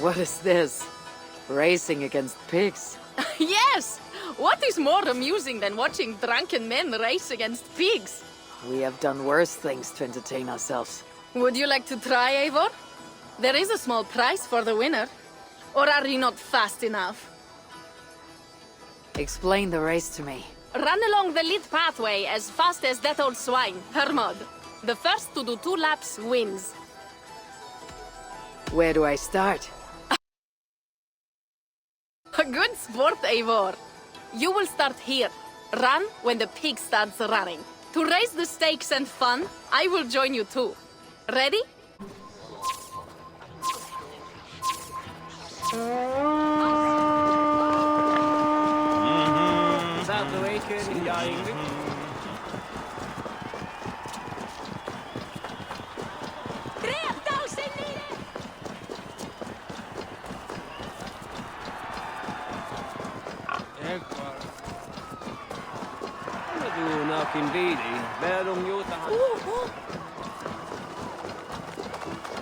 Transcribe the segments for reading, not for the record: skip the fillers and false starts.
What is this? Racing against pigs? Yes! What is more amusing than watching drunken men race against pigs? We have done worse things to entertain ourselves. Would you like to try, Eivor? There is a small prize for the winner. Or are you not fast enough? Explain the race to me. Run along the lit pathway as fast as that old swine, Hermod. The first to do 2 laps wins. Where do I start? A good sport, Eivor. You will start here. Run when the pig starts running. To raise the stakes and fun, I will join you too. Ready?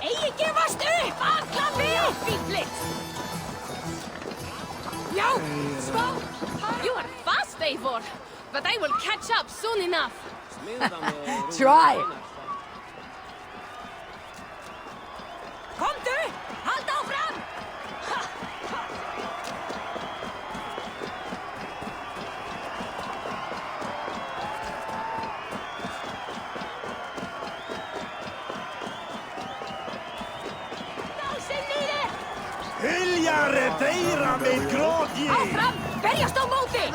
Ei gefast upp! Alla vel, fíflið! Já, skål! You are fast, Eivor, but I will catch up soon enough. Try! Komdu! Halda áfram! Hyljare deyra með grótji! Áfram! Berjast á móti!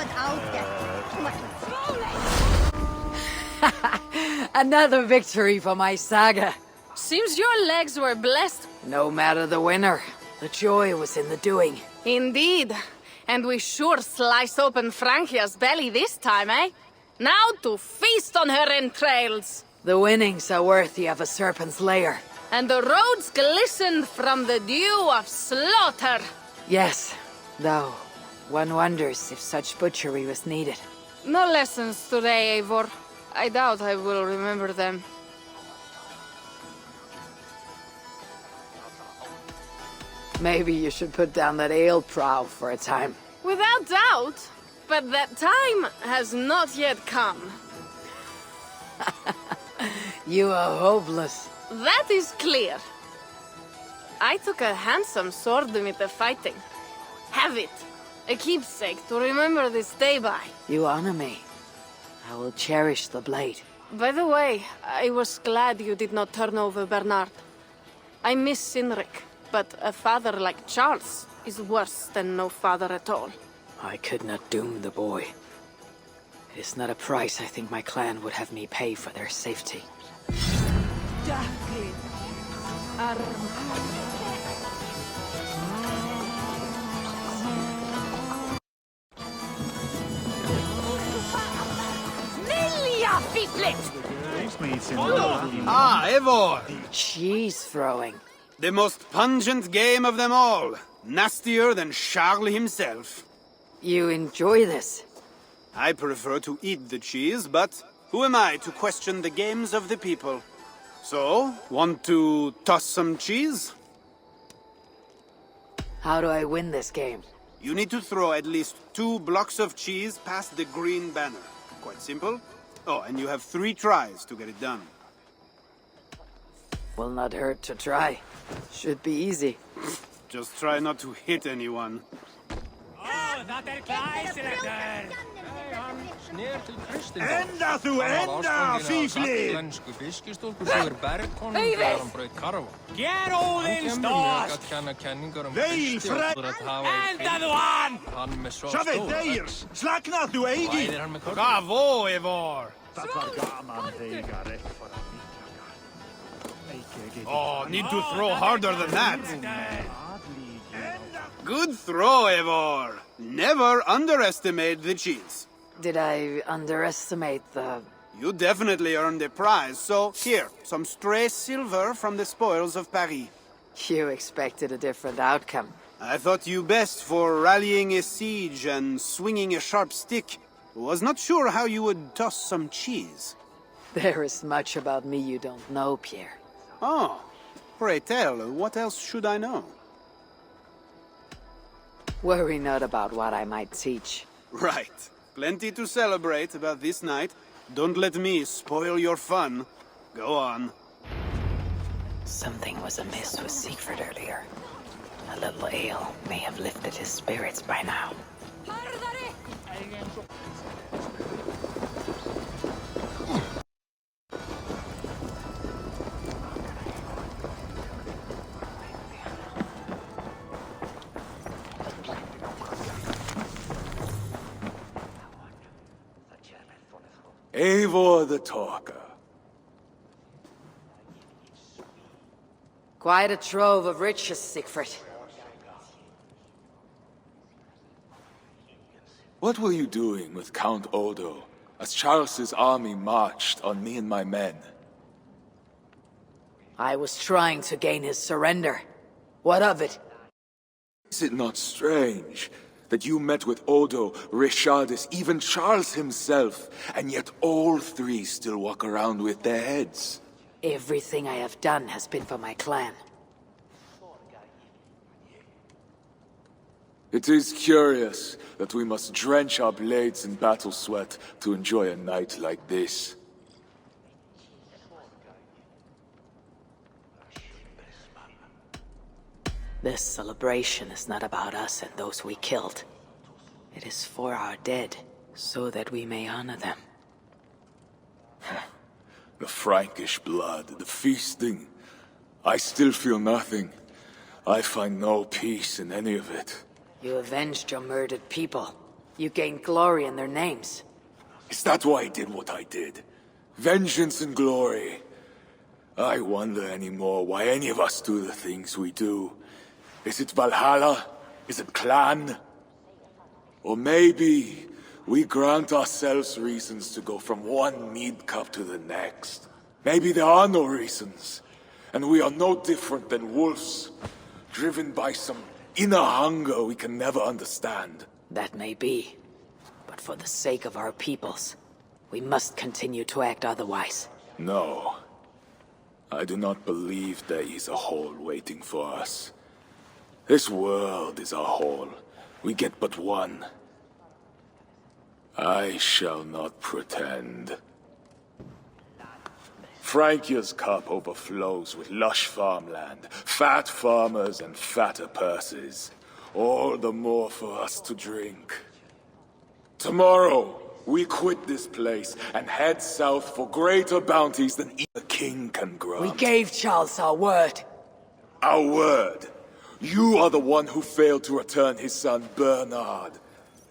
Another victory for my saga. Seems your legs were blessed. No matter the winner, the joy was in the doing. Indeed. And we sure slice open Francia's belly this time, eh? Now to feast on her entrails. The winnings are worthy of a serpent's lair. And the roads glistened from the dew of slaughter. Yes, though one wonders if such butchery was needed. No lessons today, Eivor. I doubt I will remember them. Maybe you should put down that ale prow for a time. Without doubt. But that time has not yet come. You are hopeless. That is clear. I took a handsome sword with the fighting. Have it. A keepsake to remember this day by. You honor me. I will cherish the blade. By the way, I was glad you did not turn over Bernard. I miss Sinric, but a father like Charles is worse than no father at all. I could not doom the boy. It is not a price I think my clan would have me pay for their safety. Milja, fíflið! Ah, Eivor! Cheese throwing. The most pungent game of them all. Nastier than Charles himself. You enjoy this? I prefer to eat the cheese, but who am I to question the games of the people? So, want to toss some cheese? How do I win this game? You need to throw at least 2 blocks of cheese past the green banner. Quite simple. Oh, and you have 3 tries to get it done. Will not hurt to try. Should be easy. Just try not to hit anyone. Enda þú enda, fíflið! Ger Óðinn stolt! Veil fræ... Enda þú hann! Sjáðu þeir! Slagna þú eigi! Bravo, Eivor! Það var gaman þegar réttfara mikla. Oh, need to throw harder than that. Good throw, Eivor. Never underestimate the cheese. Did I underestimate the... You definitely earned a prize, so here, some stray silver from the spoils of Paris. You expected a different outcome. I thought you best for rallying a siege and swinging a sharp stick. Was not sure how you would toss some cheese. There is much about me you don't know, Pierre. Oh, pray tell, what else should I know? Worry not about what I might teach. Right. Plenty to celebrate about this night. Don't let me spoil your fun. Go on. Something was amiss with Siegfried earlier. A little ale may have lifted his spirits by now. Eivor the Talker. Quite a trove of riches, Siegfried. What were you doing with Count Odo as Charles's army marched on me and my men? I was trying to gain his surrender. What of it? Is it not strange that you met with Odo, Richardus, even Charles himself, and yet all three still walk around with their heads? Everything I have done has been for my clan. It is curious that we must drench our blades in battle sweat to enjoy a night like this. This celebration is not about us and those we killed. It is for our dead, so that we may honor them. The Frankish blood, the feasting. I still feel nothing. I find no peace in any of it. You avenged your murdered people. You gained glory in their names. Is that why I did what I did? Vengeance and glory. I wonder anymore why any of us do the things we do. Is it Valhalla? Is it clan? Or maybe we grant ourselves reasons to go from one mead cup to the next. Maybe there are no reasons, and we are no different than wolves, driven by some inner hunger we can never understand. That may be. But for the sake of our peoples, we must continue to act otherwise. No. I do not believe there is a hole waiting for us. This world is our hole. We get but one. I shall not pretend. Francia's cup overflows with lush farmland, fat farmers and fatter purses. All the more for us to drink. Tomorrow, we quit this place and head south for greater bounties than either king can grant. We gave Charles our word. Our word? You are the one who failed to return his son Bernard.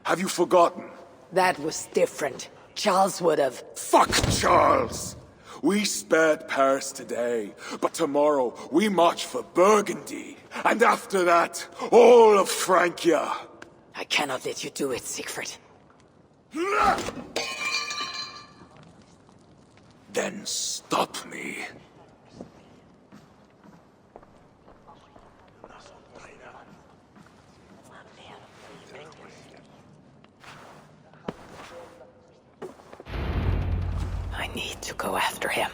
Have you forgotten? That was different. Charles would have... Fuck Charles! We spared Paris today, but tomorrow we march for Burgundy. And after that, all of Francia. I cannot let you do it, Siegfried. Then stop me. I need to go after him.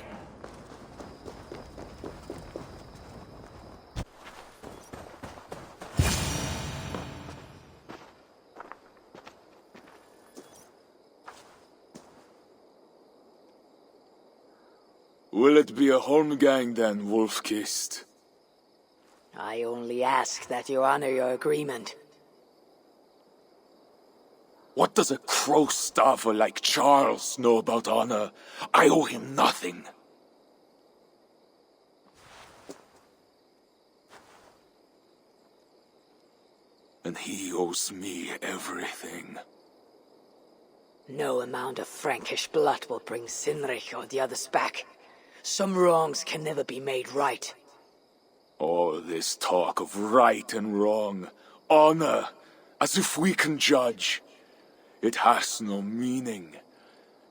Will it be a Holmgang then, Wolf-Kissed? I only ask that you honor your agreement. What does a crow-starver like Charles know about honor? I owe him nothing. And he owes me everything. No amount of Frankish blood will bring Sinrich or the others back. Some wrongs can never be made right. All this talk of right and wrong, honor, as if we can judge. It has no meaning.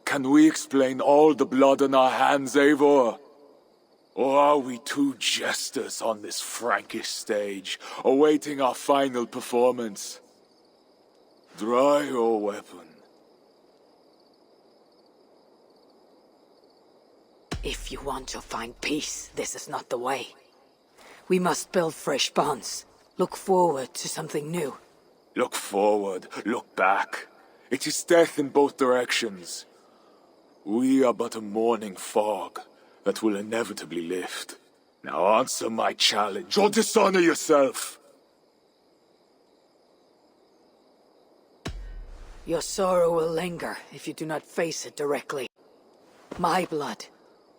Can we explain all the blood on our hands, Eivor? Or are we two jesters on this Frankish stage, awaiting our final performance? Draw your weapon. If you want to find peace, this is not the way. We must build fresh bonds, look forward to something new. Look forward, look back. It is death in both directions. We are but a morning fog that will inevitably lift. Now answer my challenge, or dishonor yourself! Your sorrow will linger if you do not face it directly. My blood,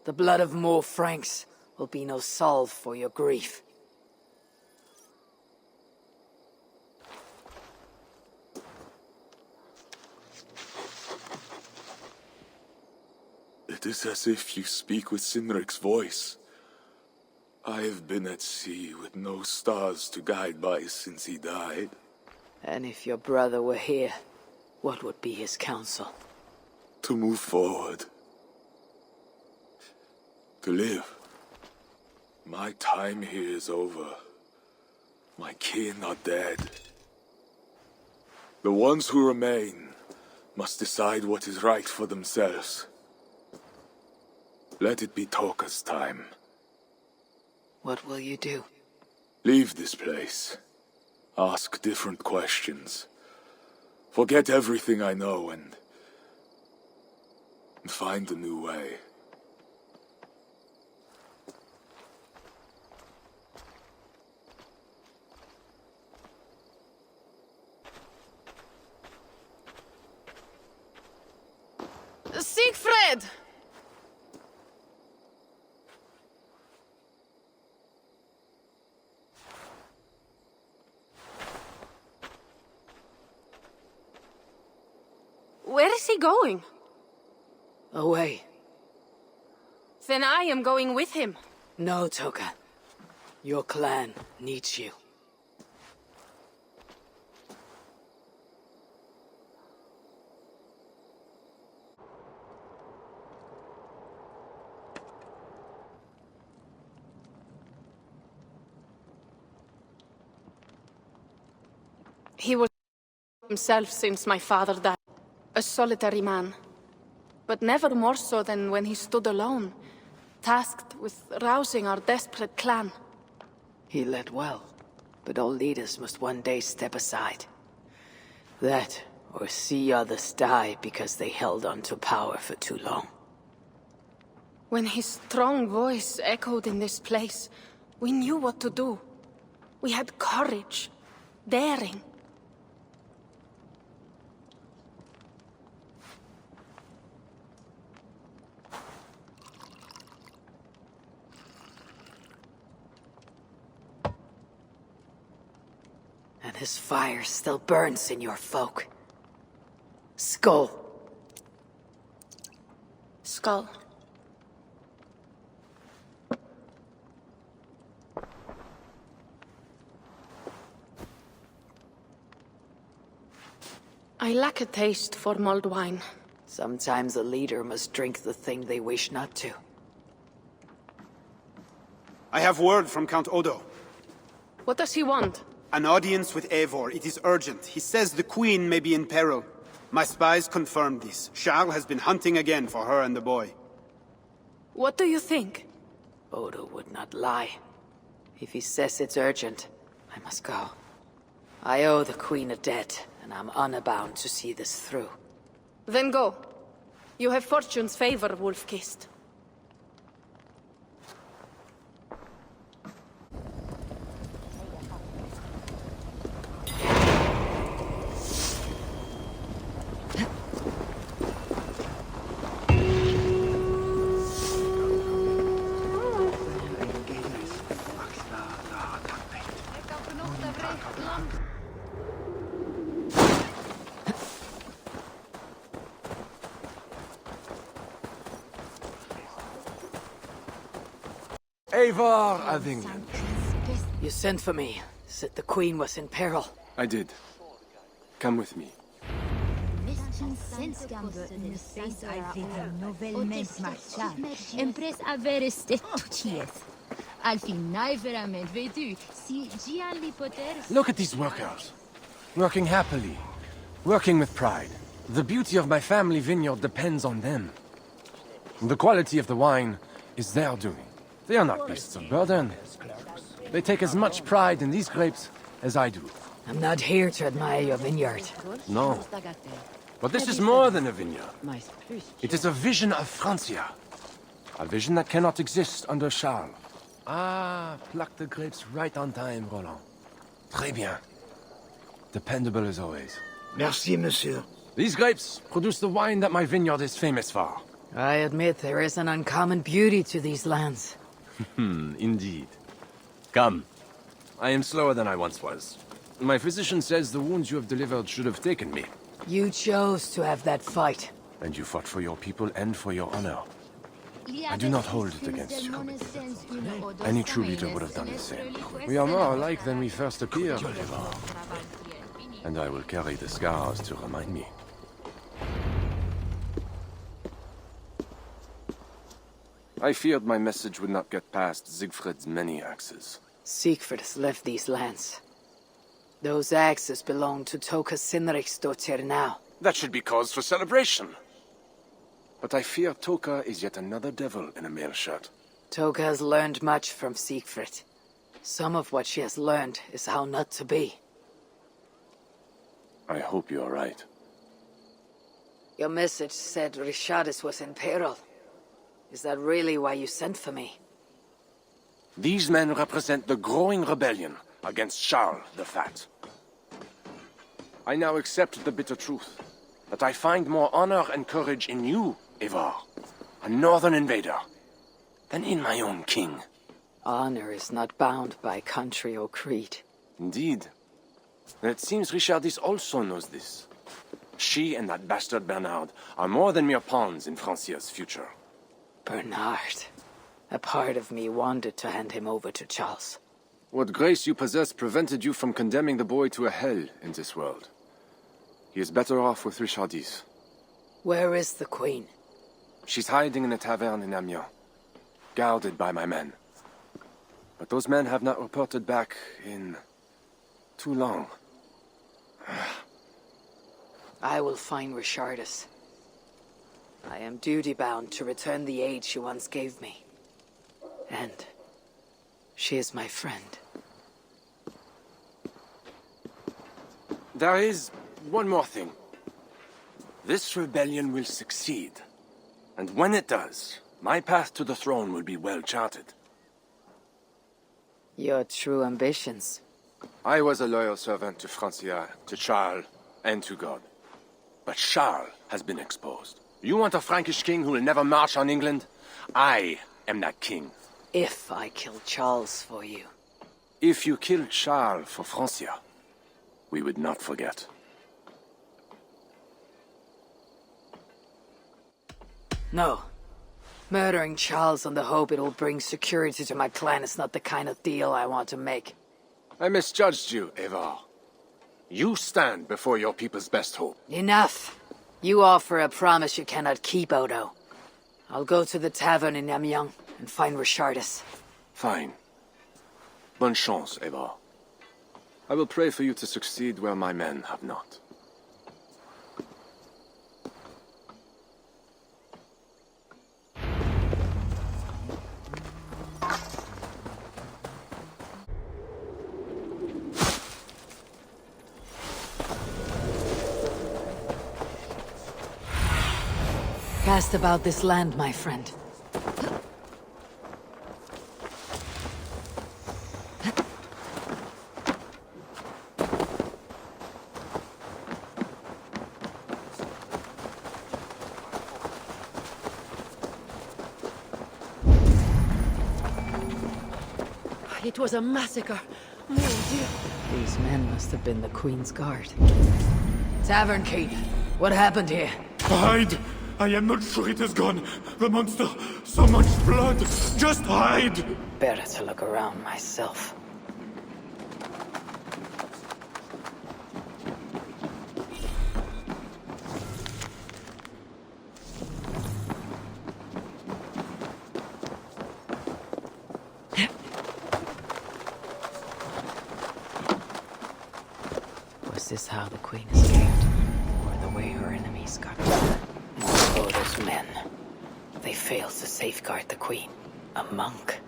the blood of more Franks, will be no salve for your grief. It is as if you speak with Sinric's voice. I have been at sea with no stars to guide by since he died. And if your brother were here, what would be his counsel? To move forward. To live. My time here is over. My kin are dead. The ones who remain must decide what is right for themselves. Let it be Toka's time. What will you do? Leave this place. Ask different questions. Forget everything I know and find a new way. Siegfried! Where is he going? Away. Then I am going with him. No, Toka. Your clan needs you. He was himself since my father died. A solitary man. But never more so than when he stood alone, tasked with rousing our desperate clan. He led well, but all leaders must one day step aside. That, or see others die because they held on to power for too long. When his strong voice echoed in this place, we knew what to do. We had courage, daring. And his fire still burns in your folk. Skull. Skull. I lack a taste for mulled wine. Sometimes a leader must drink the thing they wish not to. I have word from Count Odo. What does he want? An audience with Eivor. It is urgent. He says the Queen may be in peril. My spies confirmed this. Charles has been hunting again for her and the boy. What do you think? Odo would not lie. If he says it's urgent, I must go. I owe the Queen a debt, and I'm honor-bound to see this through. Then go. You have fortune's favor, Wolf-Kissed. Eivor of England. You sent for me, said the Queen was in peril. I did. Come with me. Look at these workers. Working happily. Working with pride. The beauty of my family vineyard depends on them. The quality of the wine is their doing. They are not beasts of burden. They take as much pride in these grapes as I do. I'm not here to admire your vineyard. No. But this is more than a vineyard. It is a vision of Francia. A vision that cannot exist under Charles. Ah, pluck the grapes right on time, Roland. Très bien. Dependable as always. Merci, monsieur. These grapes produce the wine that my vineyard is famous for. I admit there is an uncommon beauty to these lands. Indeed. Come. I am slower than I once was. My physician says the wounds you have delivered should have taken me. You chose to have that fight. And you fought for your people and for your honor. I do not hold it against you. Any true leader would have done the same. We are more alike than we first appear. And I will carry the scars to remind me. I feared my message would not get past Siegfried's many axes. Siegfried has left these lands. Those axes belong to Toka Sinriksdottir now. That should be cause for celebration. But I fear Toka is yet another devil in a mail shirt. Toka has learned much from Siegfried. Some of what she has learned is how not to be. I hope you are right. Your message said Richardis was in peril. Is that really why you sent for me? These men represent the growing rebellion against Charles the Fat. I now accept the bitter truth, that I find more honor and courage in you, Eivor, a northern invader, than in my own king. Honor is not bound by country or creed. Indeed. And it seems Richardis also knows this. She and that bastard Bernard are more than mere pawns in Francia's future. Bernard. A part of me wanted to hand him over to Charles. What grace you possess prevented you from condemning the boy to a hell in this world. He is better off with Richardis. Where is the Queen? She's hiding in a tavern in Amiens, guarded by my men. But those men have not reported back in too long. I will find Richardis. I am duty-bound to return the aid she once gave me. And she is my friend. There is one more thing. This rebellion will succeed. And when it does, my path to the throne will be well charted. Your true ambitions. I was a loyal servant to Francia, to Charles, and to God. But Charles has been exposed. You want a Frankish king who will never march on England? I am that king. If I kill Charles for you. If you killed Charles for Francia, we would not forget. No. Murdering Charles on the hope it'll bring security to my clan is not the kind of deal I want to make. I misjudged you, Eivor. You stand before your people's best hope. Enough! You offer a promise you cannot keep, Odo. I'll go to the tavern in Amiens and find Richardis. Fine. Bonne chance, Eivor. I will pray for you to succeed where my men have not. Cast about this land, my friend. It was a massacre. Mon Dieu. These men must have been the Queen's Guard. Tavern Keep. What happened here? Hide! I am not sure it is gone. The monster, so much blood. Just hide! Better to look around myself. Was this how the Queen escaped? Or the way her enemies got her? More Odo's men. They failed to safeguard the Queen. A monk?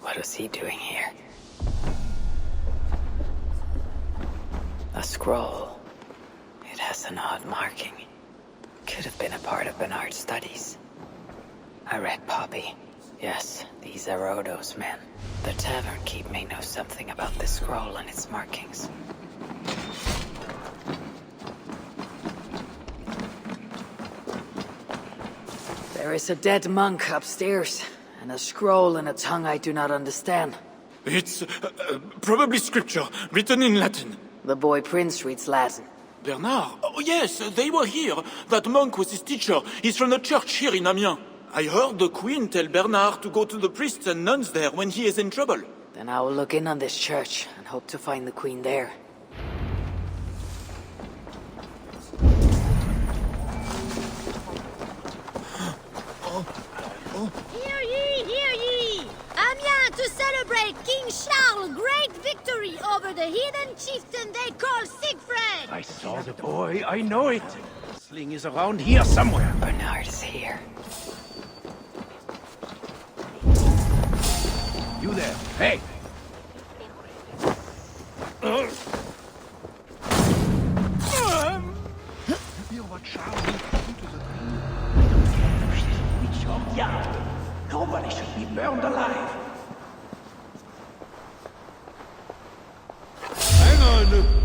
What was he doing here? A scroll. It has an odd marking. Could have been a part of Bernard's studies. I read Poppy. Yes, these are Odo's men. The tavern keep may know something about this scroll and its markings. There is a dead monk upstairs, and a scroll in a tongue I do not understand. It's probably scripture, written in Latin. The boy Prince reads Latin. Bernard? Oh, yes, they were here. That monk was his teacher. He's from the church here in Amiens. I heard the queen tell Bernard to go to the priests and nuns there when he is in trouble. Then I will look in on this church and hope to find the queen there. Hear ye, hear ye! Amiens to celebrate King Charles' great victory over the heathen chieftain they call Siegfried! I saw the boy. I know it. The sling is around here somewhere. Bernard is here. You there. Hey! Hear what Charles will do to the queen. I don't care if she's a witch or young. Nobody should be burned alive. Hang on!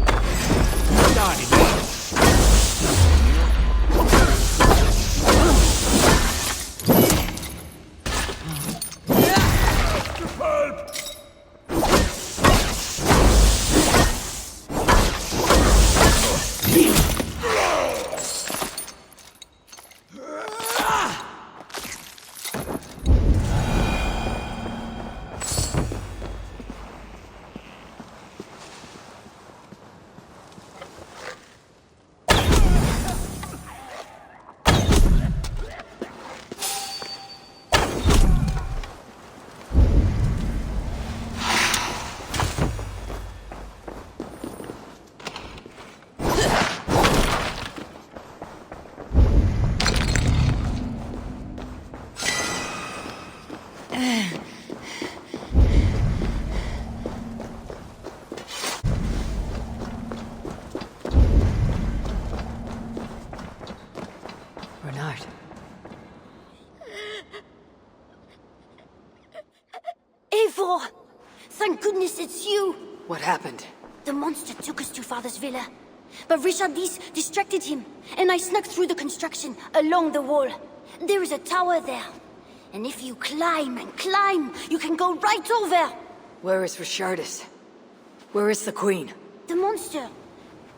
Bernard. Eivor! Thank goodness it's you! What happened? The monster took us to Father's villa. But Richardis distracted him, and I snuck through the construction, along the wall. There is a tower there. And if you climb and climb, you can go right over! Where is Richardis? Where is the queen? The monster.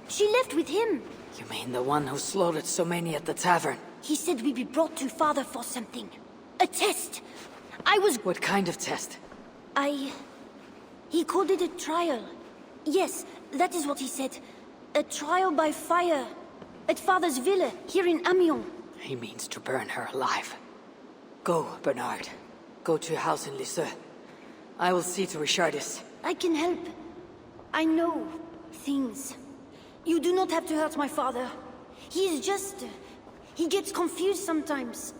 She left with him. You mean the one who slaughtered so many at the tavern? He said we'd be brought to Father for something. A test. I was... What kind of test? He called it a trial. Yes, that is what he said. A trial by fire. At Father's villa, here in Amiens. He means to burn her alive. Go, Bernard. Go to your house in Lisieux. I will see to Richardis. I can help. I know things. You do not have to hurt my father. He is just... he gets confused sometimes.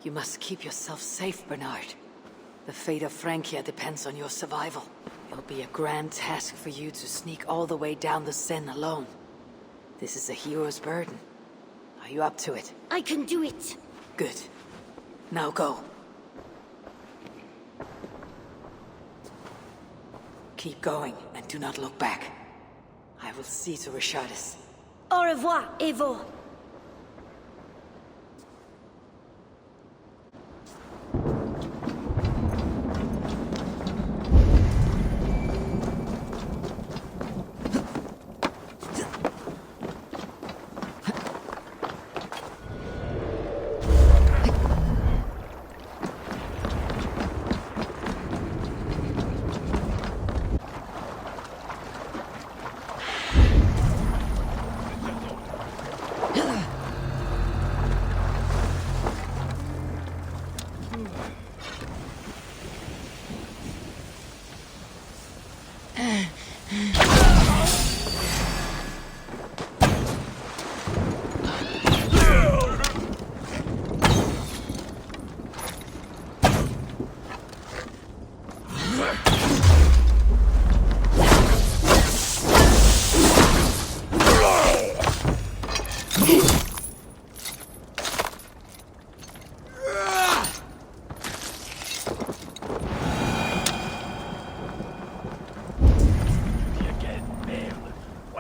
You must keep yourself safe, Bernard. The fate of Francia depends on your survival. It'll be a grand task for you to sneak all the way down the Seine alone. This is a hero's burden. Are you up to it? I can do it. Good. Now go. Keep going, and do not look back. I will see to Richardis. Au revoir, Eivor.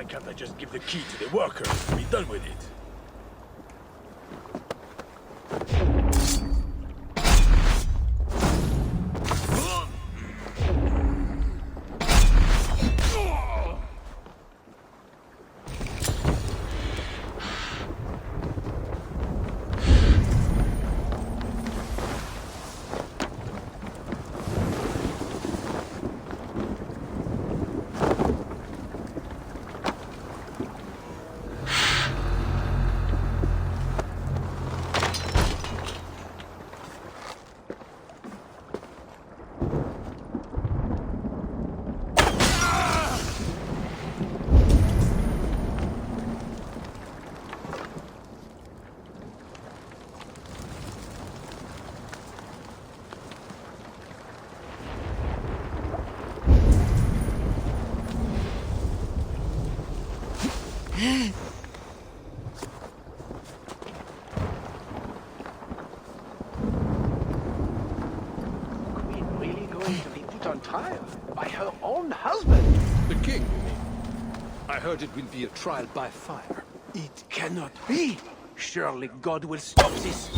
can't I just give the key to the worker and be done with it? Queen really going to be put on trial by her own husband? The king, you mean? I heard it will be a trial by fire. It cannot be. Surely God will stop this.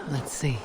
Let's see.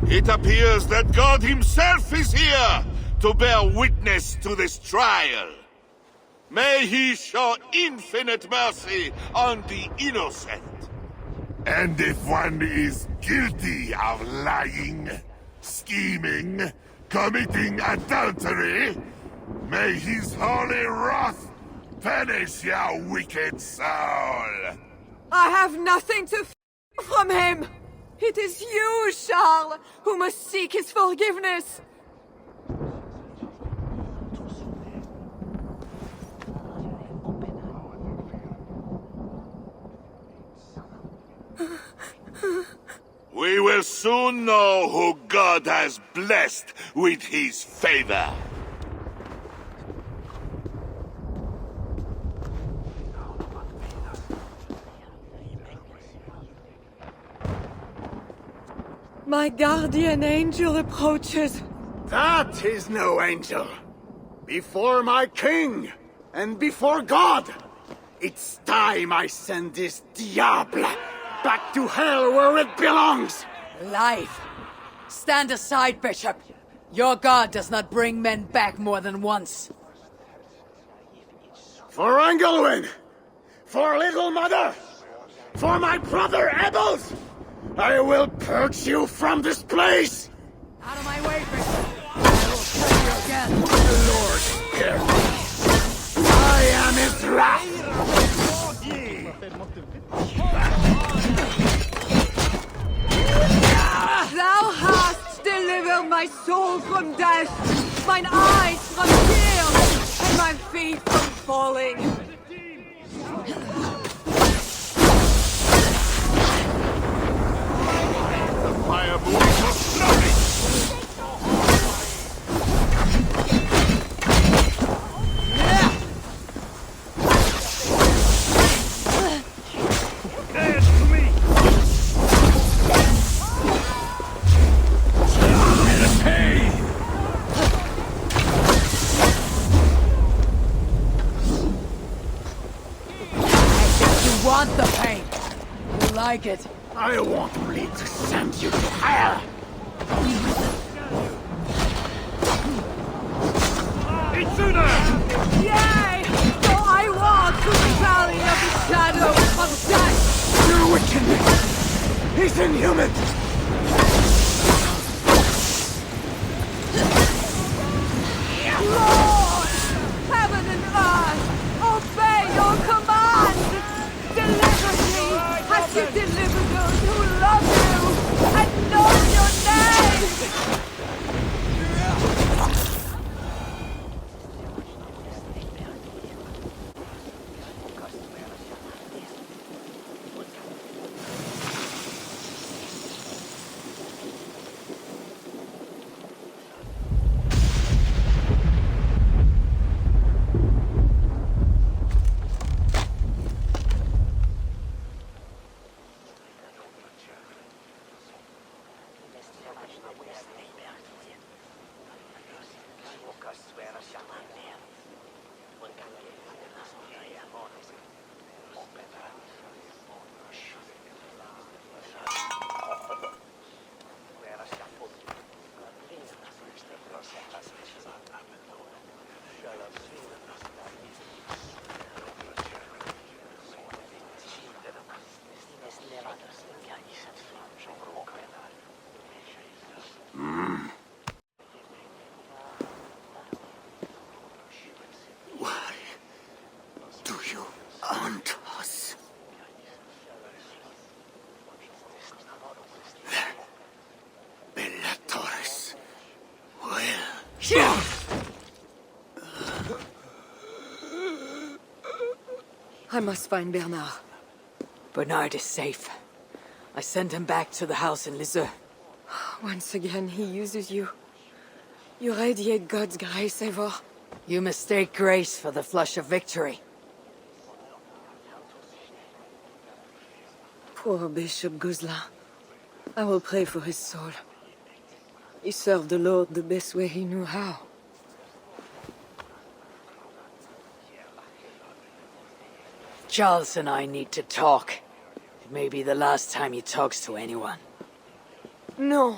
It appears that God himself is here to bear witness to this trial. May he show infinite mercy on the innocent. And if one is guilty of lying, scheming, committing adultery, may his holy wrath punish your wicked soul. I have nothing to fear from him! It is you, Charles, who must seek his forgiveness! We will soon know who God has blessed with his favor. My guardian angel approaches. That is no angel. Before my king, and before God, it's time I send this diable back to hell where it belongs. Life. Stand aside, Bishop. Your God does not bring men back more than once. For Engelwin, for Little Mother, for my brother Ebels, I will purge you from this place! Out of my way, Bishop. I will kill you again. The Lord spare me. I am his wrath! Thou hast delivered my soul from death, mine eyes from tears, and my feet from falling. Fire moving so slowly! Want the pain. You like it. I won't bleed to send you to hell! Yea! So I walk through the valley of the shadow of death! Your wickedness is inhuman! Lord! Heaven and earth! Obey your command! Deliver me I must find Bernard. Bernard is safe. I sent him back to the house in Lisieux. Once again, he uses you. You radiate God's grace, Eivor. You mistake grace for the flush of victory. Poor Bishop Guzla. I will pray for his soul. He served the Lord the best way he knew how. Charles and I need to talk. It may be the last time he talks to anyone. No.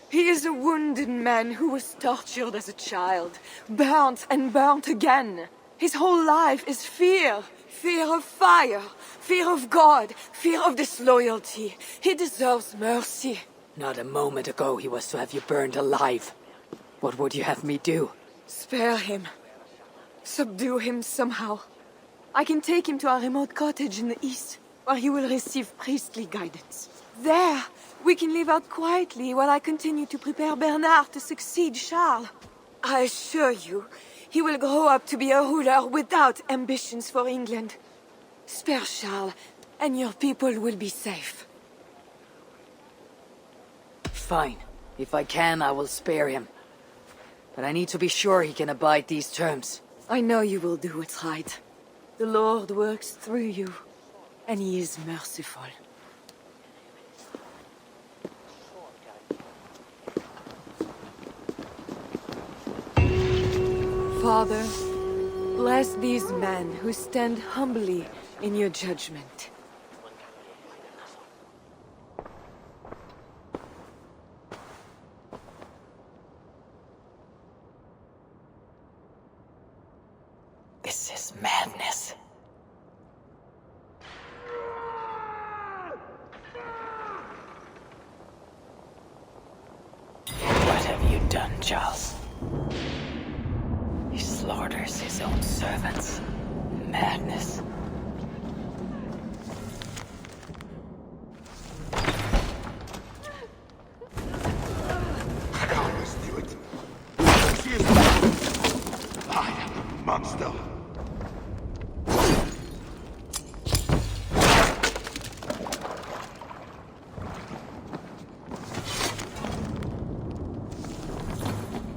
He is a wounded man who was tortured as a child, burnt and burnt again. His whole life is fear. Fear of fire, fear of God, fear of disloyalty. He deserves mercy. Not a moment ago he was to have you burned alive. What would you have me do? Spare him. Subdue him somehow. I can take him to a remote cottage in the east, where he will receive priestly guidance. There, we can live out quietly while I continue to prepare Bernard to succeed Charles. I assure you, he will grow up to be a ruler without ambitions for England. Spare Charles, and your people will be safe. Fine. If I can, I will spare him. But I need to be sure he can abide these terms. I know you will do what's right. The Lord works through you, and he is merciful. Father, bless these men who stand humbly in your judgment. This is madness. What have you done, Charles? He slaughters his own servants. Madness. I always knew it. She is... I am a monster.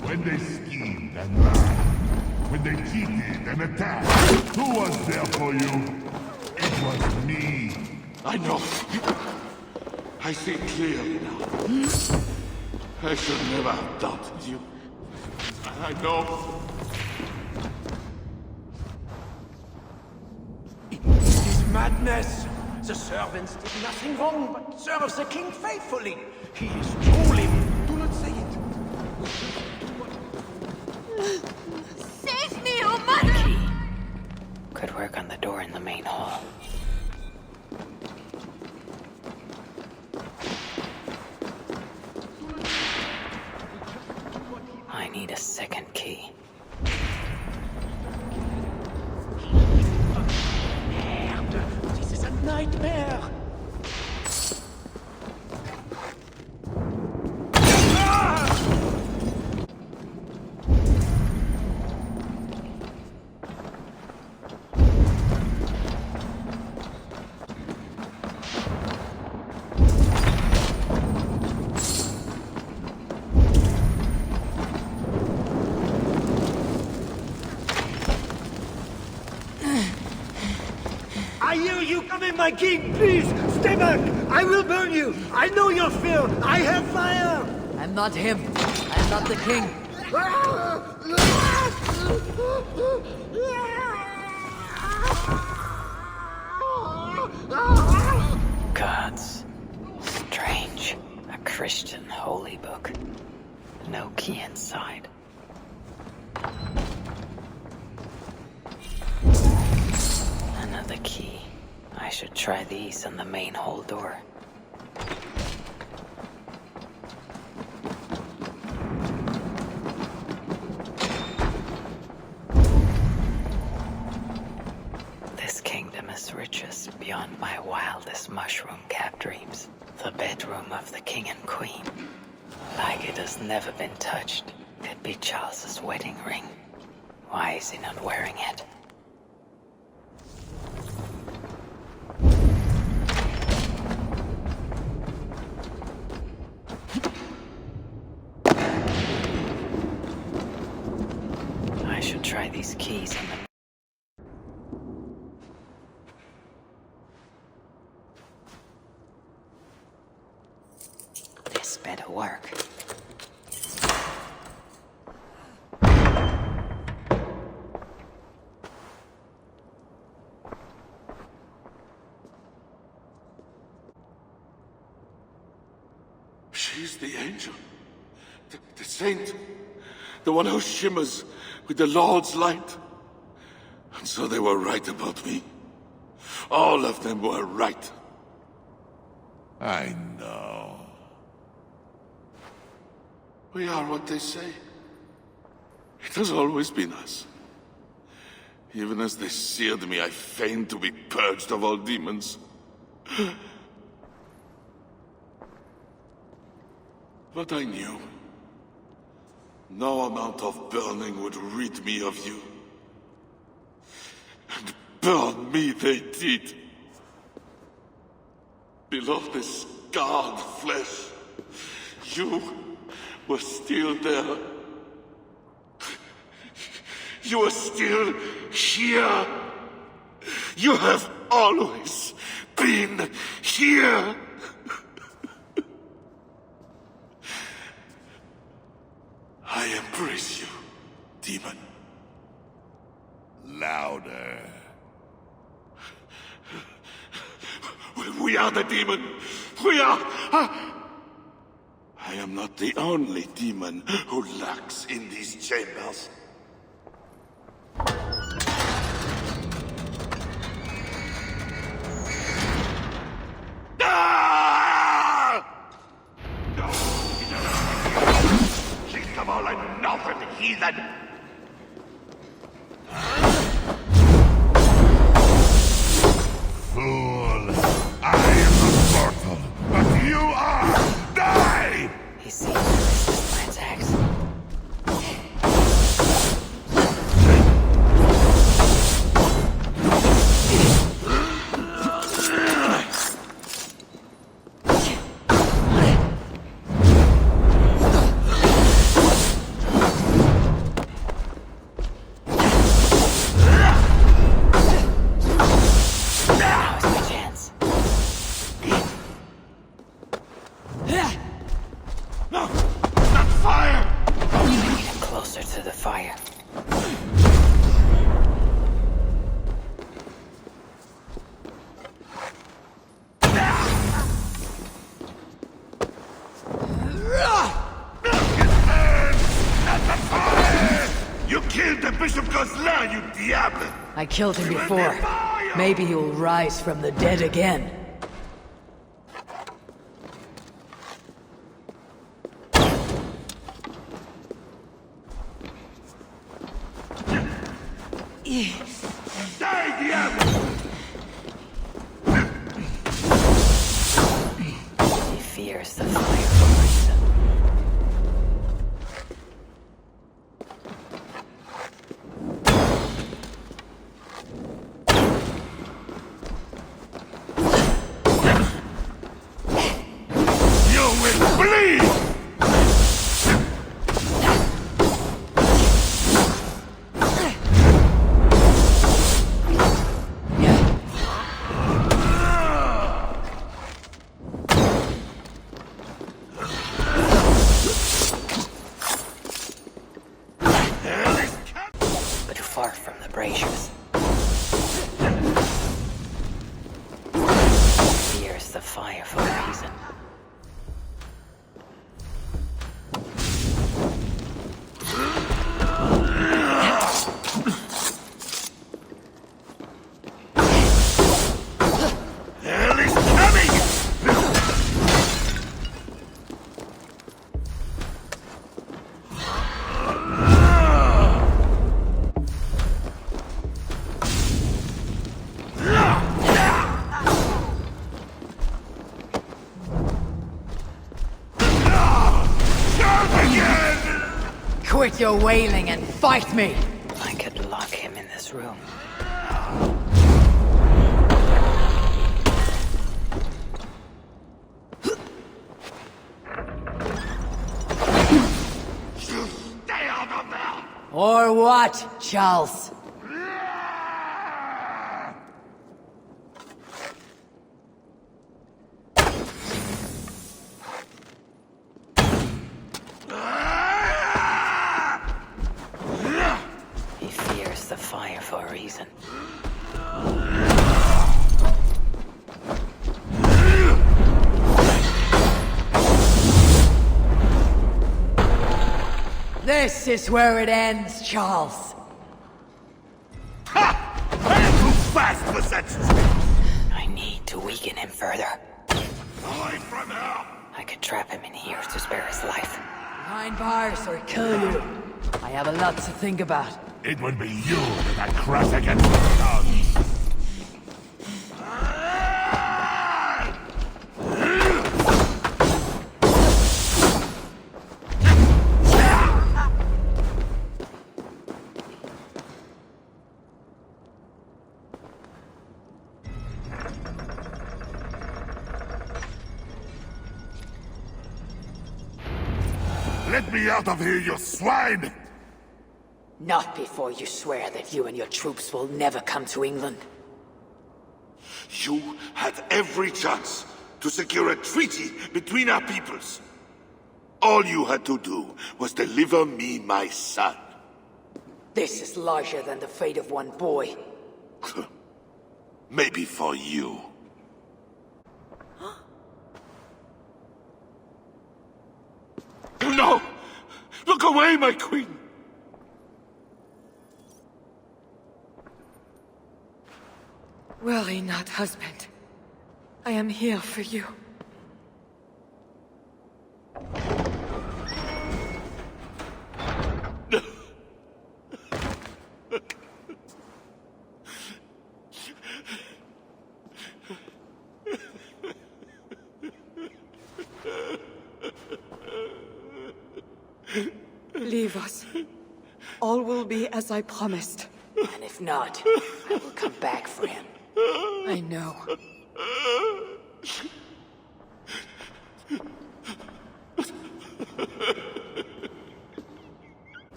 When they schemed and lied, when they cheated and attacked, who was there for you? It was me. I know. I see clearly now. I should never have doubted you. I know. It is madness. The servants did nothing wrong but serve the king faithfully. He is truly... Do not say it. Save me, oh mother! Key. Could work on the door in the main hall. I need a second key. Merde, this is a nightmare. I hear you coming, my king! Please, stay back! I will burn you! I know your fear! I have fire! I'm not him. I'm not the king. Gods. Strange. A Christian holy book. No key inside. Another key. I should try these on the main hall door. This kingdom is riches beyond my wildest mushroom-capped dreams. The bedroom of the king and queen. Like it has never been touched. Could be Charles's wedding ring. Why is he not wearing it? keys on them. This better work. She's the angel. The saint. The one who shimmers with the Lord's light. And so they were right about me. All of them were right. I know. We are what they say. It has always been us. Even as they seared me, I feigned to be purged of all demons. But I knew. No amount of burning would rid me of you. And burn me they did. Below the scarred flesh, you were still there. You are still here. You have always been here. I embrace you, demon. Louder. We are the demon. We are... I am not the only demon who lurks in these chambers. Least of all a northern heathen! Fool! I am immortal, but you are! Die! He seems to resist my attacks. I killed him before. Maybe he'll rise from the dead again. Die, diable! He fears the fire for reason. Far from the braziers. Fears the fire for a reason. Hell is coming! Quit your wailing and fight me! I could lock him in this room. Stay out of there! Or what, Charles? This is where it ends, Charles. Ha! I am too fast for such tricks! I need to weaken him further. Away from her! I could trap him in here to spare his life. Behind bars or kill you. I have a lot to think about. It would be you that I cross against the gods. Let me out of here, you swine! Not before you swear that you and your troops will never come to England. You had every chance to secure a treaty between our peoples. All you had to do was deliver me my son. This is larger than the fate of one boy. Maybe for you. No! Look away, my queen! Worry not, husband. I am here for you. Leave us. All will be as I promised. And if not, I will come back for him. I know.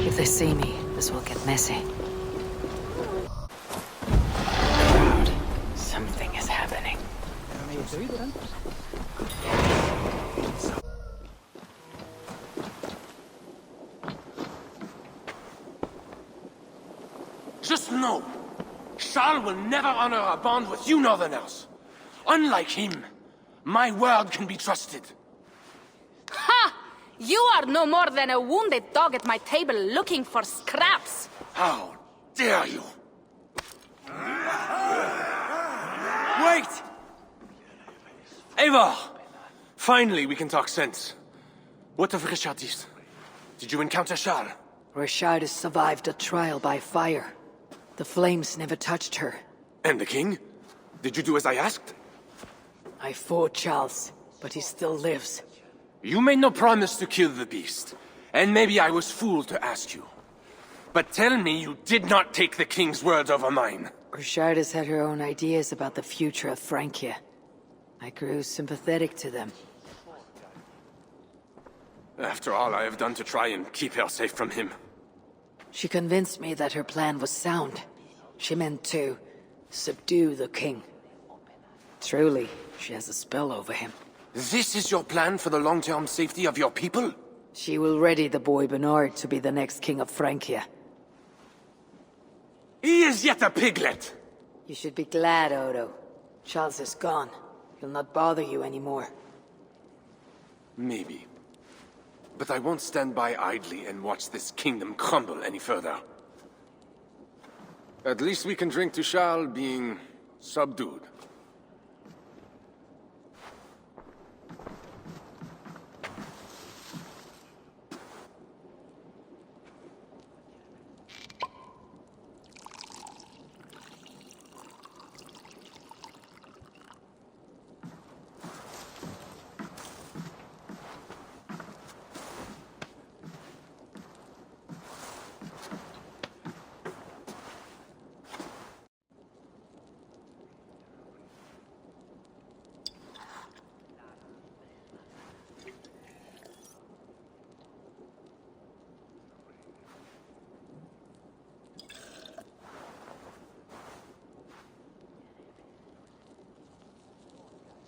If they see me, this will get messy. Crowd. Something is happening. Just know, Charles will never honor a bond with you Northerners. Unlike him, my word can be trusted. Ha! You are no more than a wounded dog at my table looking for scraps. How dare you? Wait! Eivor! Finally, we can talk sense. What of Richardis? Did you encounter Charles? Richard has survived a trial by fire. The flames never touched her. And the king? Did you do as I asked? I fought Charles, but he still lives. You made no promise to kill the beast, and maybe I was fooled to ask you. But tell me you did not take the king's word over mine. Richard has had her own ideas about the future of Francia. I grew sympathetic to them. After all I have done to try and keep her safe from him. She convinced me that her plan was sound. She meant to subdue the king. Truly, she has a spell over him. This is your plan for the long-term safety of your people? She will ready the boy Bernard to be the next king of Francia. He is yet a piglet! You should be glad, Odo. Charles is gone. He'll not bother you anymore. Maybe. But I won't stand by idly and watch this kingdom crumble any further. At least we can drink to Charles being subdued.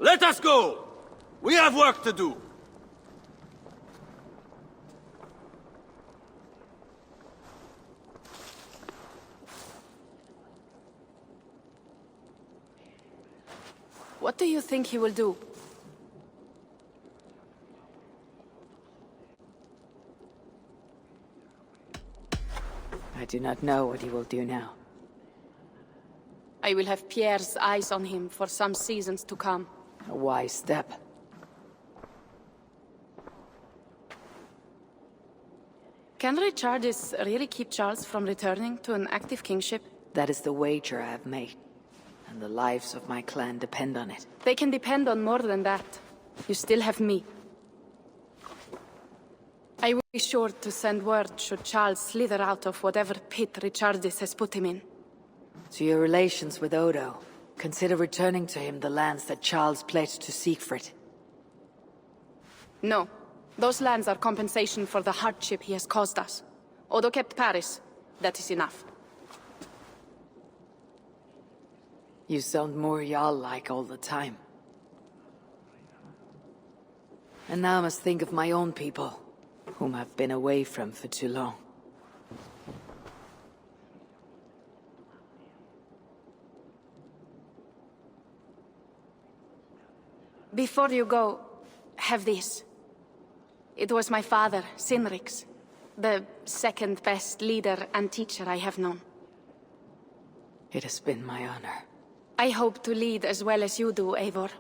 Let us go! We have work to do. What do you think he will do? I do not know what he will do now. I will have Pierre's eyes on him for some seasons to come. A wise step. Can Richardis really keep Charles from returning to an active kingship? That is the wager I have made. And the lives of my clan depend on it. They can depend on more than that. You still have me. I will be sure to send word should Charles slither out of whatever pit Richardis has put him in. To your relations with Odo, consider returning to him the lands that Charles pledged to Siegfried. No. Those lands are compensation for the hardship he has caused us. Odo kept Paris. That is enough. You sound more Jarl-like all the time. And now I must think of my own people, whom I've been away from for too long. Before you go, have this. It was my father, Sinrik's, the second best leader and teacher I have known. It has been my honor. I hope to lead as well as you do, Eivor.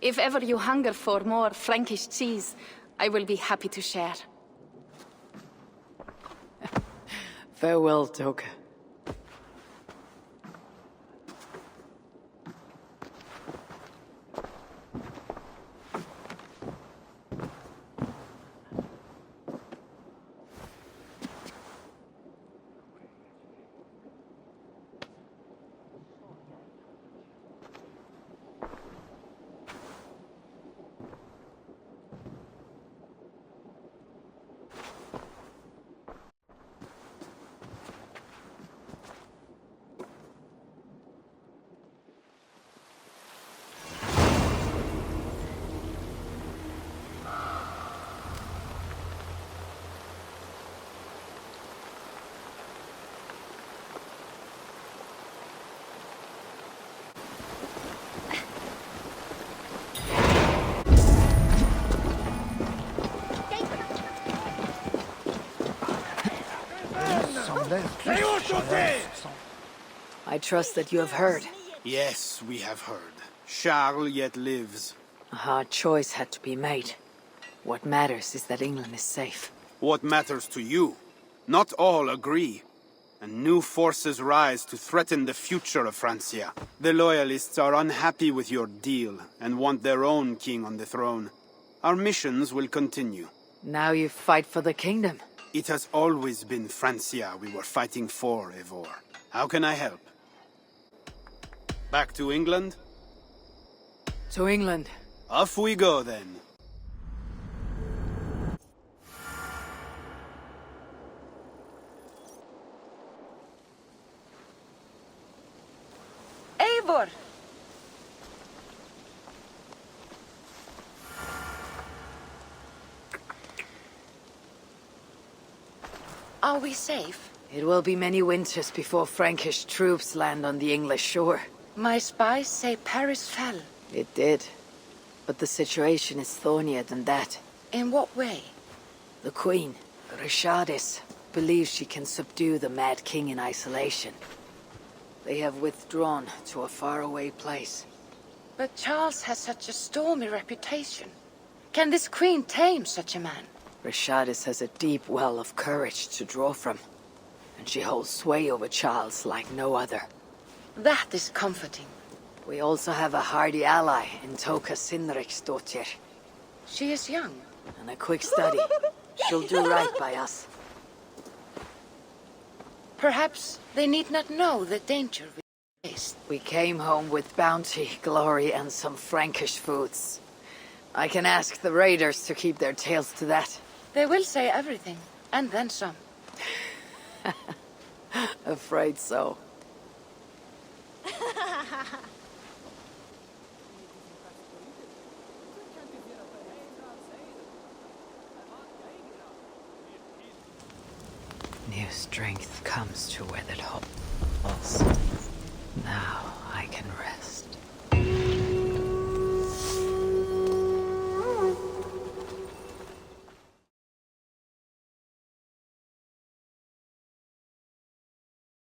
If ever you hunger for more Frankish cheese, I will be happy to share. Farewell, Toka. I trust that you have heard. Yes, we have heard. Charles yet lives. A hard choice had to be made. What matters is that England is safe. What matters to you? Not all agree. And new forces rise to threaten the future of Francia. The Loyalists are unhappy with your deal and want their own king on the throne. Our missions will continue. Now you fight for the kingdom. It has always been Francia we were fighting for, Eivor. How can I help? Back to England? To England. Off we go, then. Eivor! Are we safe? It will be many winters before Frankish troops land on the English shore. My spies say Paris fell. It did. But the situation is thornier than that. In what way? The Queen, Richardis, believes she can subdue the Mad King in isolation. They have withdrawn to a faraway place. But Charles has such a stormy reputation. Can this queen tame such a man? Richardis has a deep well of courage to draw from. And she holds sway over Charles like no other. That is comforting. We also have a hardy ally in Toka Sinriksdottir. She is young. And a quick study. She'll do right by us. Perhaps they need not know the danger we faced. We came home with bounty, glory, and some Frankish foods. I can ask the raiders to keep their tails to that. They will say everything, and then some. Afraid so. New strength comes to weathered halls. Now I can rest.